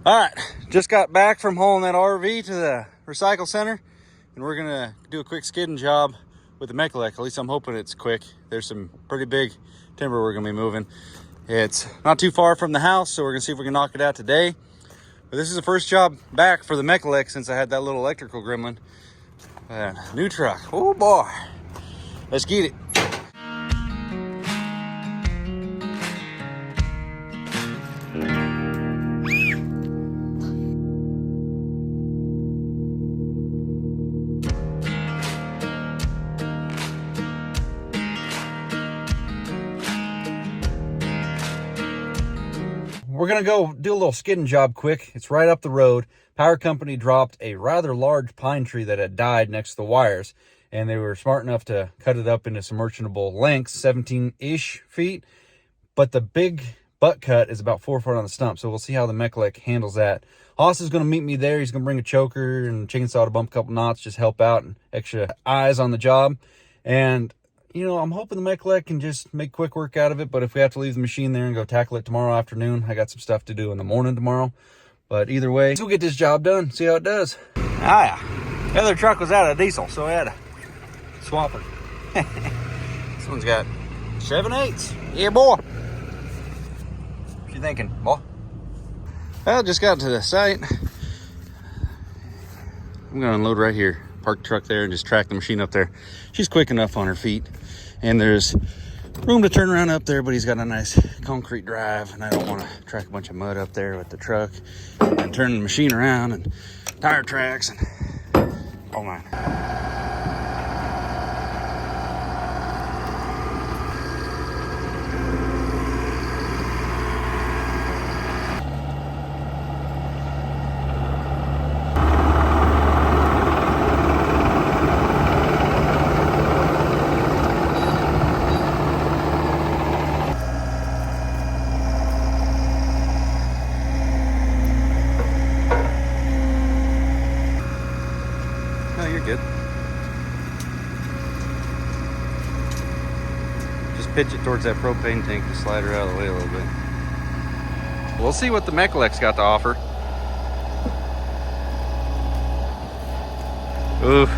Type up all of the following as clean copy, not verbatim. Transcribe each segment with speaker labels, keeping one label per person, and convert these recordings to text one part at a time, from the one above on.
Speaker 1: All right, just got back from hauling that RV to the recycle center, and we're gonna do a quick skidding job with the Meclake. At least I'm hoping it's quick. There's some pretty big timber we're gonna be moving. It's not too far from the house, so we're gonna see if we can knock it out today. But this is the first job back for the Meclake since I had that little electrical gremlin. New truck, oh boy. Let's get it. We're gonna go do a little skidding job quick. It's right up the road. Power company dropped a rather large pine tree that had died next to the wires, and they were smart enough to cut it up into some merchantable lengths, 17-ish feet. But the big butt cut is about 4 foot on the stump, so we'll see how the Meclake handles that. Hoss is gonna meet me there. He's gonna bring a choker and chain saw to bump a couple knots, just help out and extra eyes on the job. And you know, I'm hoping the Meclake can just make quick work out of it, but if we have to leave the machine there and go tackle it tomorrow afternoon, I got some stuff to do in the morning tomorrow. But either way, we'll get this job done, see how it does. Ah, yeah. The other truck was out of diesel, so I had to swap it. This one's got 7/8. Yeah, boy. What you thinking, boy? Well, just got to the site. I'm gonna unload right here. Park the truck there and just track the machine up there. She's quick enough on her feet, and there's room to turn around up there, but he's got a nice concrete drive, and I don't want to track a bunch of mud up there with the truck and turn the machine around and tire tracks and oh my. You're good. Just pitch it towards that propane tank to slide her out of the way a little bit. We'll see what the Meclake's got to offer. Oof.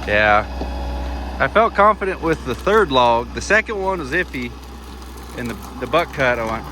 Speaker 1: Yeah. I felt confident with the third log. The second one was iffy. And the butt cut, I went,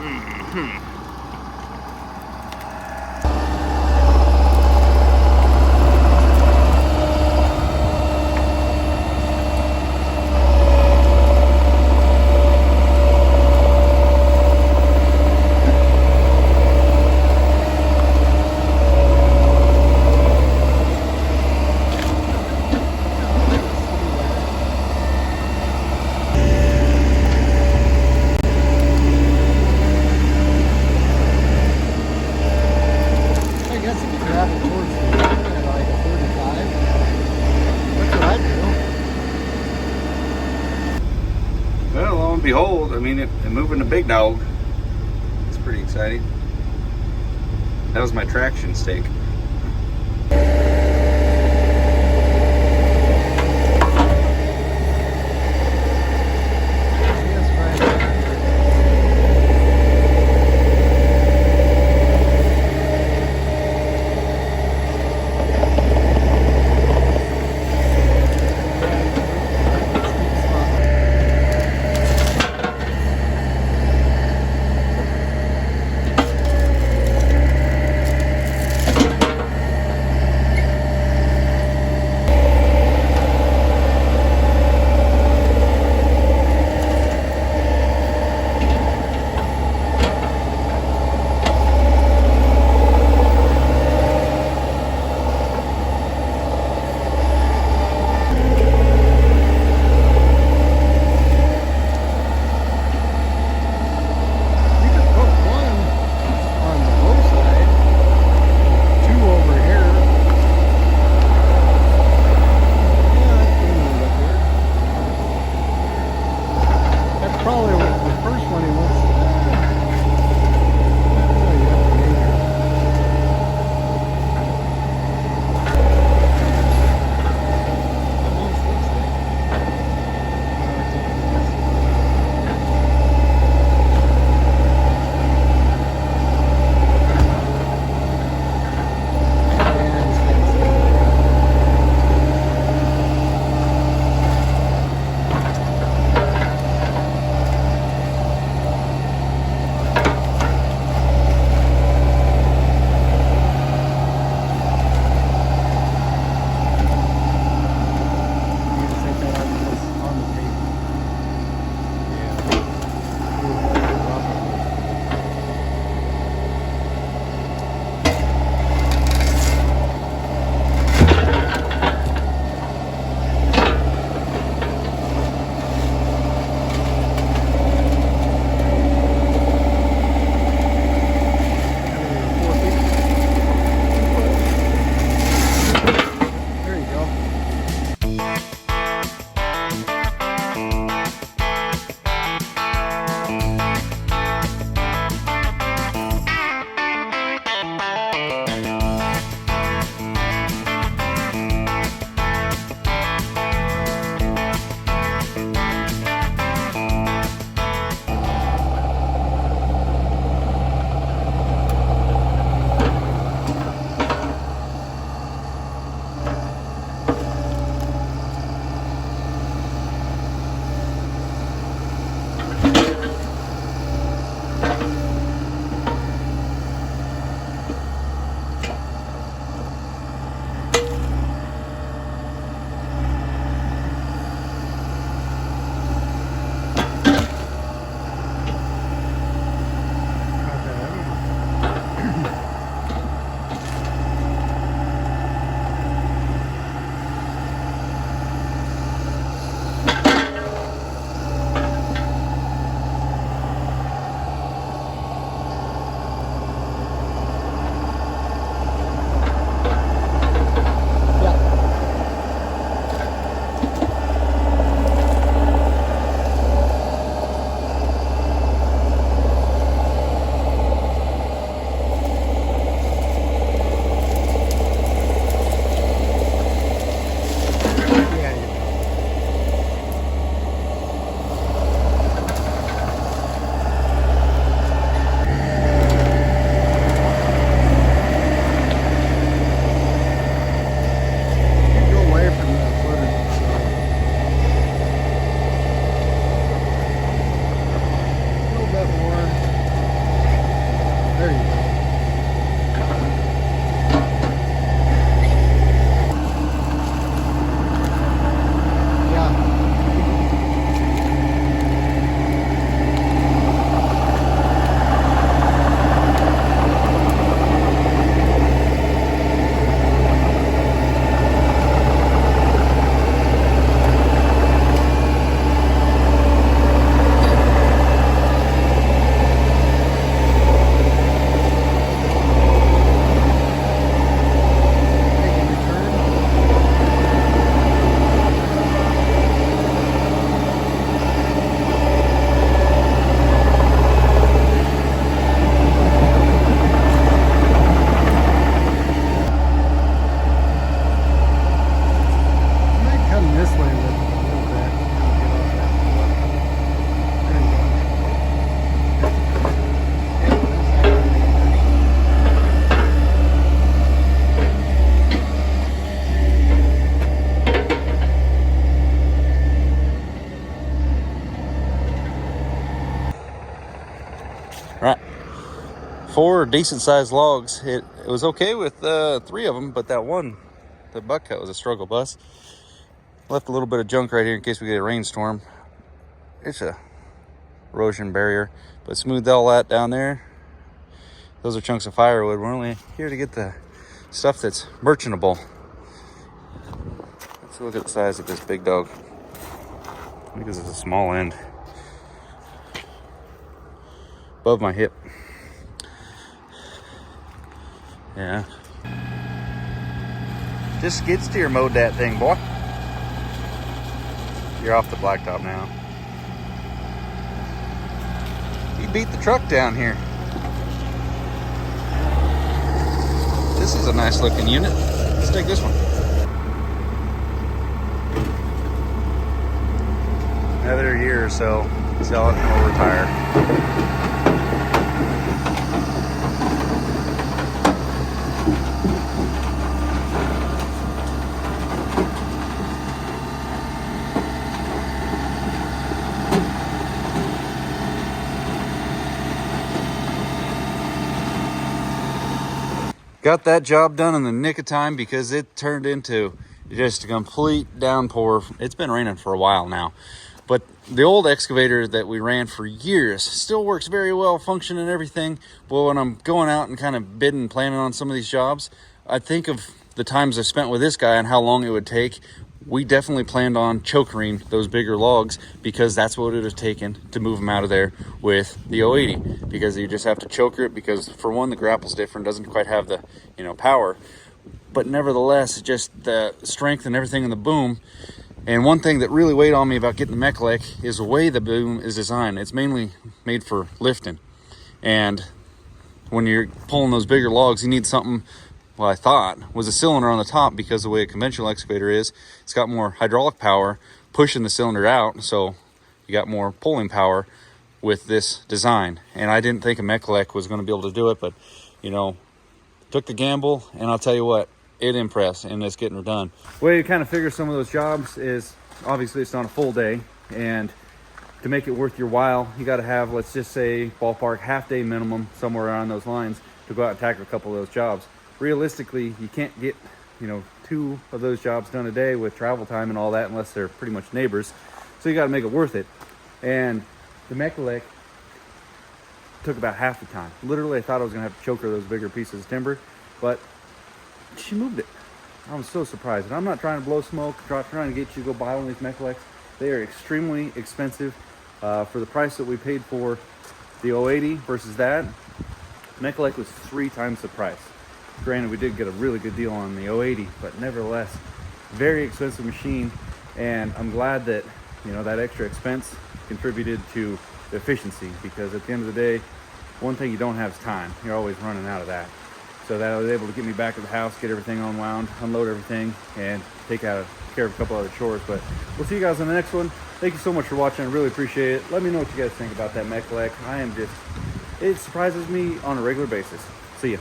Speaker 1: Well, lo and behold, I mean, moving the big dog, it's pretty exciting. That was my traction stake. Right. 4 decent sized logs. It was okay with 3 of them, but that one, the butt cut, was a struggle bus. Left a little bit of junk right here in case we get a rainstorm. It's a erosion barrier, but smoothed all that down there. Those are chunks of firewood. We're only here to get the stuff that's merchantable. Let's look at the size of this big dog. I think this is a small end. Above my hip. Yeah. Just skid steer mode that thing, boy. You're off the blacktop now. You beat the truck down here. This is a nice looking unit. Let's take this one. Another year or so, sell it and we'll retire. Got that job done in the nick of time because it turned into just a complete downpour. It's been raining for a while now, but the old excavator that we ran for years still works very well, functioning and everything. But when I'm going out and kind of bidding, planning on some of these jobs, I think of the times I spent with this guy and how long it would take. We definitely planned on chokering those bigger logs because that's what it would have taken to move them out of there with the 080, because you just have to choker it because, for one, the grapple's different, doesn't quite have the power, but nevertheless just the strength and everything in the boom. And one thing that really weighed on me about getting the Meclake is the way the boom is designed. It's mainly made for lifting, and when you're pulling those bigger logs, you need something, well, I thought, was a cylinder on the top, because the way a conventional excavator is, it's got more hydraulic power pushing the cylinder out, so you got more pulling power with this design. And I didn't think a Meclake was going to be able to do it, but took the gamble, and I'll tell you what, it impressed, and it's getting her done. The way you kind of figure some of those jobs is, obviously it's on a full day, and to make it worth your while, you got to have, let's just say, ballpark half-day minimum, somewhere around those lines, to go out and tackle a couple of those jobs. Realistically, you can't get 2 of those jobs done a day with travel time and all that, unless they're pretty much neighbors. So you got to make it worth it. And the Meclake took about half the time. Literally, I thought I was going to have to choker those bigger pieces of timber, but she moved it. I was so surprised. And I'm not trying to blow smoke, trying to get you to go buy one of these Meclakes. They are extremely expensive. For the price that we paid for the 080 versus that, Meclake was 3 times the price. Granted, we did get a really good deal on the 080, but nevertheless, very expensive machine. And I'm glad that that extra expense contributed to the efficiency, because at the end of the day, one thing you don't have is time. You're always running out of that. So that I was able to get me back to the house, get everything unwound, unload everything, and take care of a couple other chores. But we'll see you guys on the next one. Thank you so much for watching. I really appreciate it. Let me know what you guys think about that Meclake. It surprises me on a regular basis. See ya.